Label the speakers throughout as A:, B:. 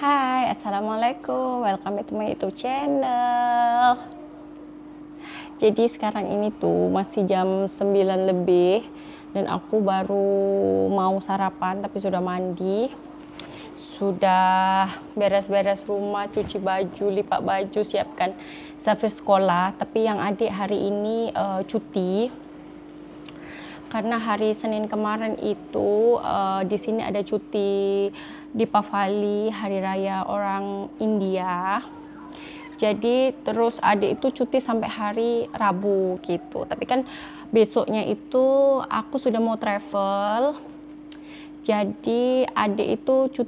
A: Hai, Assalamualaikum. Welcome back to my YouTube channel. Jadi sekarang ini tuh masih jam 9 lebih dan aku baru mau sarapan tapi sudah mandi. Sudah beres-beres rumah, cuci baju, lipat baju, siapkan Safir sekolah. Tapi yang adik hari ini cuti. Karena hari Senin kemarin itu di sini ada cuti Deepavali, hari raya orang India. Jadi terus adik itu cuti sampai hari Rabu gitu. Tapi kan besoknya itu aku sudah mau travel. Jadi adik itu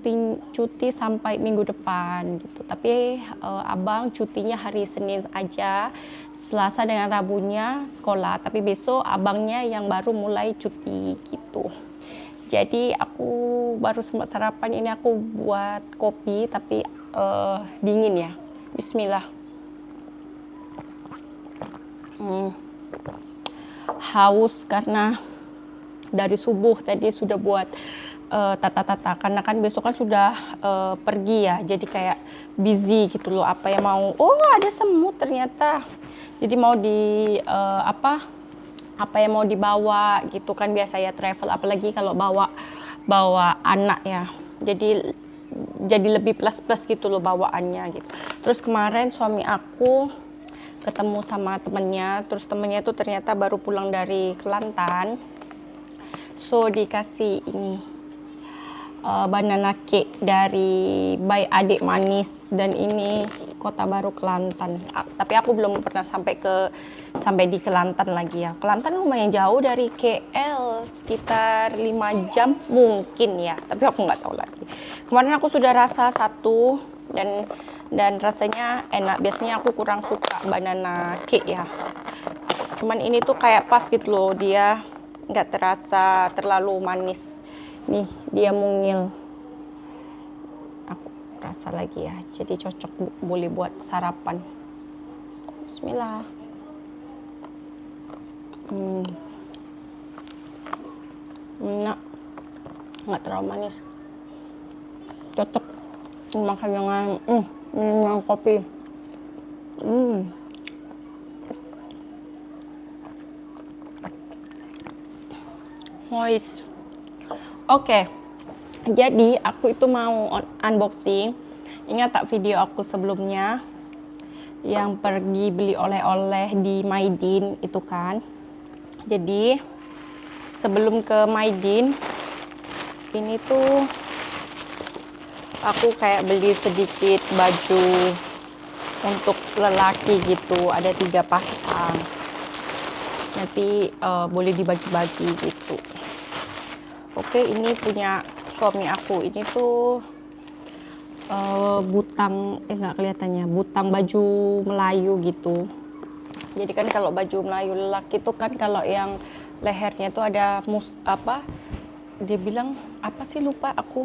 A: cuti sampai minggu depan gitu. Tapi abang cutinya hari Senin aja, Selasa dengan Rabunya sekolah. Tapi besok abangnya yang baru mulai cuti gitu. Jadi aku baru sempat sarapan, ini aku buat kopi tapi dingin ya. Bismillah. Haus karena dari subuh tadi sudah buat tata-tata, karena kan besok kan sudah pergi ya, jadi kayak busy gitu loh. Apa yang mau, ada semut ternyata, jadi mau di apa yang mau dibawa gitu kan, biasa ya travel, apalagi kalau bawa anak ya, jadi lebih plus gitu loh bawaannya gitu. Terus kemarin suami aku ketemu sama temennya, terus temennya itu ternyata baru pulang dari Kelantan, so dikasih ini banana cake dari by Adik Manis, dan ini Kota Baru Kelantan. Tapi aku belum pernah sampai di Kelantan lagi ya. Kelantan lumayan jauh dari KL, sekitar 5 jam mungkin ya, tapi aku nggak tahu lagi. Kemarin aku sudah rasa satu dan rasanya enak. Biasanya aku kurang suka banana cake ya, cuman ini tuh kayak pas gitu loh, dia nggak terasa terlalu manis. Nih, dia mungil. Aku rasa lagi ya, jadi cocok boleh buat sarapan. Bismillah. Enak, nggak terlalu manis. Cocok makan dengan kopi. Moist. Oke, jadi aku itu mau unboxing. Ingat tak video aku sebelumnya yang pergi beli oleh-oleh di Maidin itu kan? Jadi sebelum ke Maidin, ini tuh aku kayak beli sedikit baju untuk lelaki gitu. Ada 3 pasang. Nanti boleh dibagi-bagi gitu. Oke, ini punya suami aku. Ini tuh butang, nggak kelihatannya, butang baju Melayu gitu. Jadi kan kalau baju Melayu lelaki itu kan kalau yang lehernya itu ada dia bilang apa sih, lupa aku.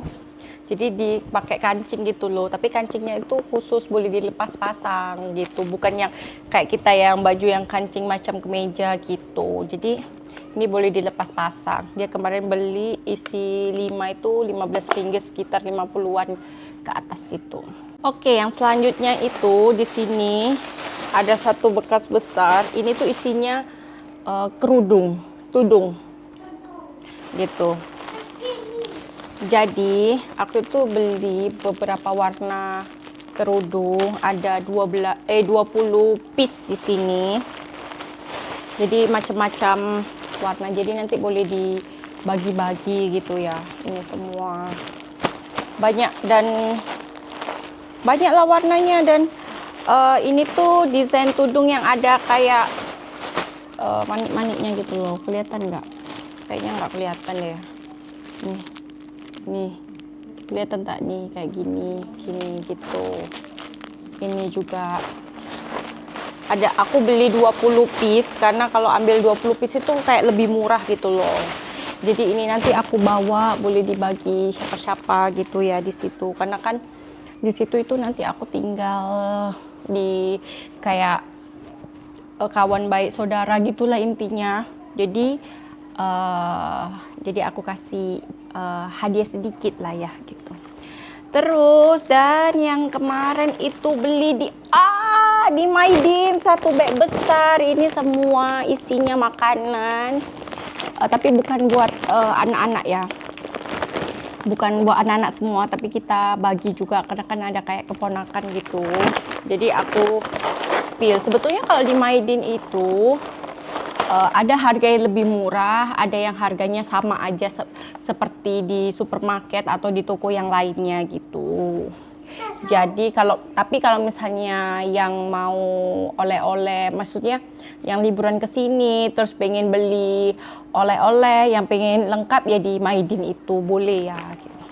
A: Jadi dipakai kancing gitu loh, tapi kancingnya itu khusus boleh dilepas pasang gitu, bukan yang kayak kita yang baju yang kancing macam kemeja gitu. Jadi ini boleh dilepas pasang. Dia kemarin beli isi 5 itu Rp15, sekitar 50-an ke atas gitu. Oke, yang selanjutnya itu di sini ada satu bekas besar. Ini tuh isinya tudung gitu. Jadi aku itu beli beberapa warna kerudung, ada 20 piece di sini. Jadi macam-macam warna, jadi nanti boleh dibagi-bagi gitu ya. Ini semua banyaklah warnanya, dan ini tuh desain tudung yang ada kayak manik-maniknya gitu loh. Kelihatan nggak? Kayaknya nggak kelihatan ya. Nih, kelihatan tak nih, kayak gini gitu. Ini juga ada, aku beli 20 piece karena kalau ambil 20 piece itu kayak lebih murah gitu loh. Jadi ini nanti aku bawa, boleh dibagi siapa-siapa gitu ya di situ. Karena kan di situ itu nanti aku tinggal di kayak kawan baik saudara gitulah intinya. Jadi aku kasih hadiah sedikit lah ya gitu. Terus dan yang kemarin itu beli di Maidin satu bag besar, ini semua isinya makanan. Tapi bukan buat anak-anak ya. Bukan buat anak-anak semua, tapi kita bagi juga karena kan ada kayak keponakan gitu. Jadi aku spill. Sebetulnya kalau di Maidin itu ada harga yang lebih murah, ada yang harganya sama aja seperti di supermarket atau di toko yang lainnya gitu. Jadi kalau misalnya yang mau oleh-oleh, maksudnya yang liburan ke sini terus pengen beli oleh-oleh yang pengen lengkap ya di Maidin itu boleh ya gitu.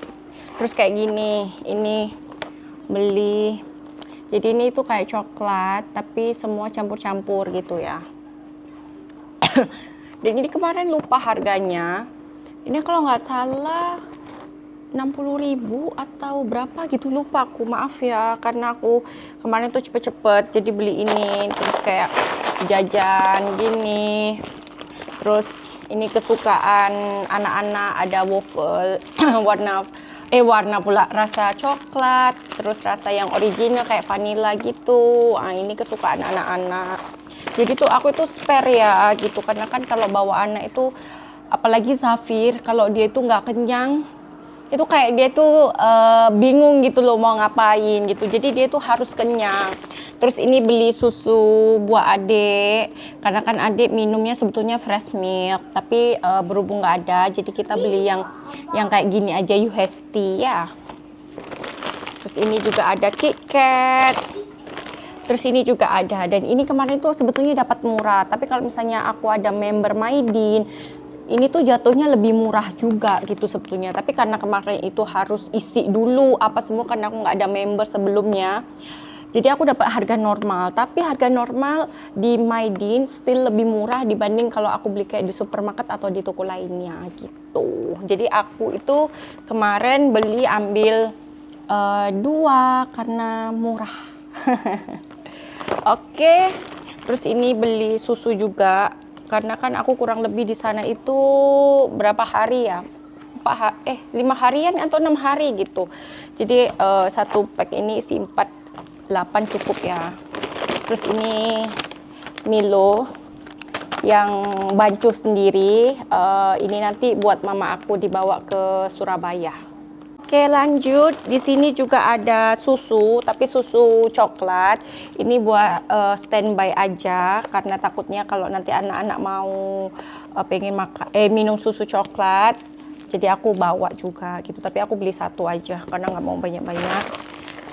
A: Terus kayak gini, ini beli. Jadi ini tuh kayak coklat tapi semua campur-campur gitu ya. Dan ini kemarin lupa harganya. Ini kalau nggak salah 60.000 atau berapa gitu, lupa aku, maaf ya karena aku kemarin tuh cepet-cepet jadi beli ini terus kayak jajan gini. Terus ini kesukaan anak-anak, ada waffle warna pula rasa coklat, terus rasa yang original kayak vanilla gitu. Ini kesukaan anak-anak. Jadi tuh aku itu spare ya gitu, karena kan kalau bawa anak itu apalagi Zafir, kalau dia itu nggak kenyang itu kayak dia tuh bingung gitu loh mau ngapain gitu. Jadi dia tuh harus kenyang. Terus ini beli susu buat adik, karena kan adik minumnya sebetulnya fresh milk, tapi berhubung nggak ada, jadi kita beli yang kayak gini aja, UHT ya. Terus ini juga ada KitKat. Terus ini juga ada, dan ini kemarin tuh sebetulnya dapat murah, tapi kalau misalnya aku ada member Maidin, ini tuh jatuhnya lebih murah juga gitu sebetulnya. Tapi karena kemarin itu harus isi dulu apa semua karena aku nggak ada member sebelumnya, jadi aku dapat harga normal. Tapi harga normal di Maidin still lebih murah dibanding kalau aku beli kayak di supermarket atau di toko lainnya gitu. Jadi aku itu kemarin ambil 2 karena murah. Oke, terus ini beli susu juga karena kan aku kurang lebih di sana itu berapa hari ya, 5 harian atau 6 hari gitu. Jadi satu pack ini isi 8 cukup ya. Terus ini Milo yang bancuh sendiri, ini nanti buat mama aku dibawa ke Surabaya. Oke, lanjut. Di sini juga ada susu, tapi susu coklat. Ini buat standby aja, karena takutnya kalau nanti anak-anak mau pengen minum susu coklat, jadi aku bawa juga gitu. Tapi aku beli 1 aja, karena nggak mau banyak-banyak.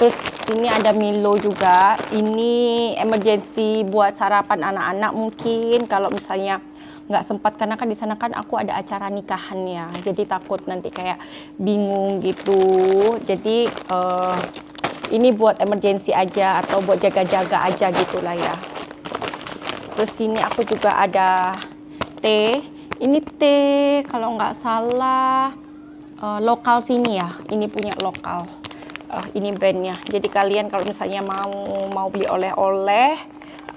A: Terus ini ada Milo juga. Ini emergency buat sarapan anak-anak mungkin kalau misalnya nggak sempat, karena kan di sana kan aku ada acara nikahan ya, jadi takut nanti kayak bingung gitu. Jadi ini buat emergency aja atau buat jaga-jaga aja gitulah ya. Terus sini aku juga ada teh. Ini teh kalau nggak salah lokal sini ya, ini punya lokal. Ini brandnya. Jadi kalian kalau misalnya mau beli oleh-oleh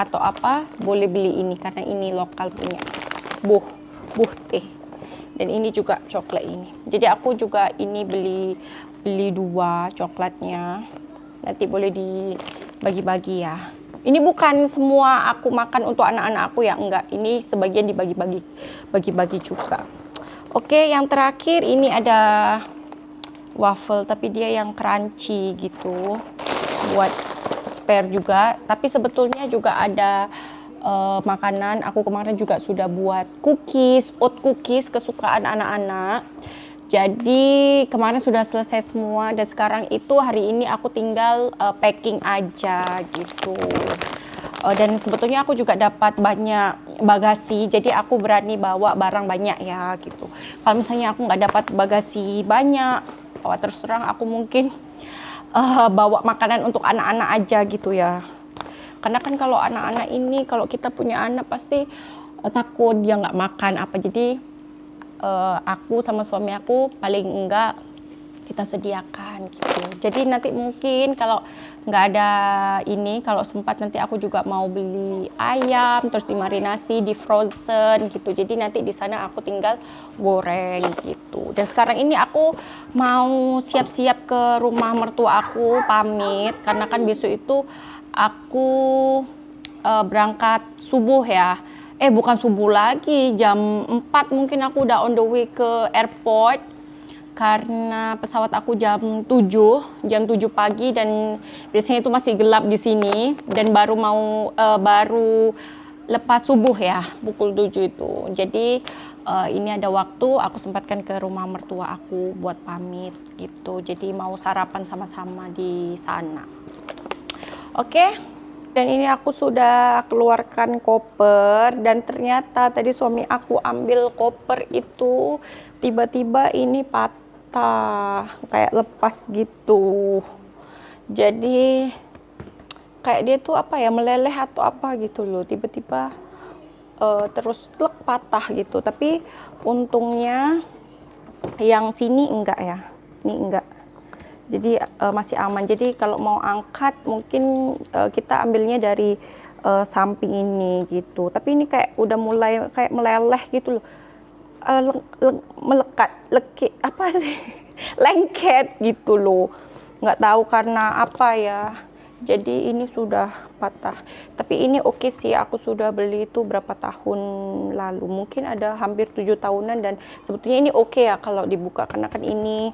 A: atau apa, boleh beli ini karena ini lokal punya. Buh teh. Dan ini juga coklat ini. Jadi aku juga ini beli 2 coklatnya. Nanti boleh dibagi-bagi ya. Ini bukan semua aku makan untuk anak-anak aku ya, enggak. Ini sebagian dibagi-bagi juga. Oke, yang terakhir ini ada waffle, tapi dia yang crunchy gitu. Buat spare juga. Tapi sebetulnya juga ada makanan. Aku kemarin juga sudah buat oat cookies kesukaan anak-anak. Jadi kemarin sudah selesai semua, dan sekarang itu hari ini aku tinggal packing aja gitu. Dan sebetulnya aku juga dapat banyak bagasi, jadi aku berani bawa barang banyak ya gitu. Kalau misalnya aku nggak dapat bagasi banyak, terus terang aku mungkin bawa makanan untuk anak-anak aja gitu ya. Karena kan kalau anak-anak ini, kalau kita punya anak pasti takut dia nggak makan apa. Jadi aku sama suami aku paling enggak kita sediakan gitu. Jadi nanti mungkin kalau nggak ada ini, kalau sempat nanti aku juga mau beli ayam terus dimarinasi, di frozen gitu. Jadi nanti di sana aku tinggal goreng gitu. Dan sekarang ini aku mau siap-siap ke rumah mertua aku, pamit karena kan besok itu aku berangkat subuh ya. Bukan subuh lagi, jam 4 mungkin aku udah on the way ke airport. Karena pesawat aku jam 7 pagi dan biasanya itu masih gelap di sini dan baru lepas subuh ya, pukul 7 itu. Jadi ini ada waktu aku sempatkan ke rumah mertua aku buat pamit gitu. Jadi mau sarapan sama-sama di sana. Oke. Dan ini aku sudah keluarkan koper dan ternyata tadi suami aku ambil koper itu tiba-tiba ini patah, kayak lepas gitu. Jadi kayak dia tuh apa ya, meleleh atau apa gitu loh, tiba-tiba terus patah gitu. Tapi untungnya yang sini enggak ya, ini enggak. Jadi masih aman. Jadi kalau mau angkat mungkin kita ambilnya dari samping ini gitu. Tapi ini kayak udah mulai kayak meleleh gitu loh. Apa sih? Lengket gitu loh. Nggak tahu karena apa ya. Jadi ini sudah patah. Tapi ini oke sih, aku sudah beli itu berapa tahun lalu. Mungkin ada hampir 7 tahunan dan sebetulnya ini oke ya kalau dibuka karena kan ini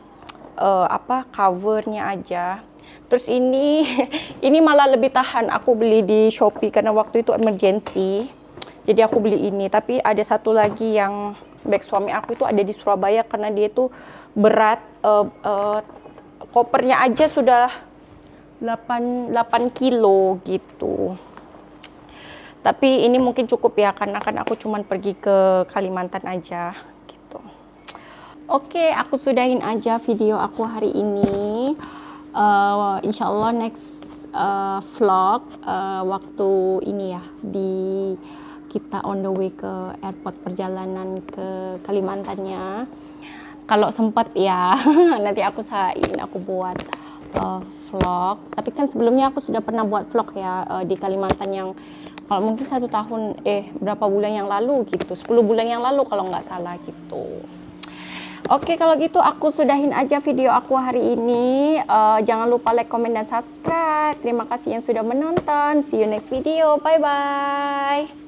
A: covernya aja. Terus ini ini malah lebih tahan, aku beli di Shopee karena waktu itu emergency. Jadi aku beli ini, tapi ada satu lagi yang bag suami aku itu ada di Surabaya karena dia itu berat, kopernya aja sudah 8 kilo gitu. Tapi ini mungkin cukup ya karena kan aku cuman pergi ke Kalimantan aja gitu. Oke, aku sudahin aja video aku hari ini. Insya Allah next vlog waktu ini ya, kita on the way ke airport, perjalanan ke Kalimantannya. Kalau sempat ya, nanti aku buat vlog. Tapi kan sebelumnya aku sudah pernah buat vlog ya di Kalimantan yang kalau mungkin 1 tahun, berapa bulan yang lalu gitu, 10 bulan yang lalu kalau nggak salah gitu. Oke, kalau gitu aku sudahin aja video aku hari ini. Jangan lupa like, comment, dan subscribe. Terima kasih yang sudah menonton. See you next video. Bye-bye.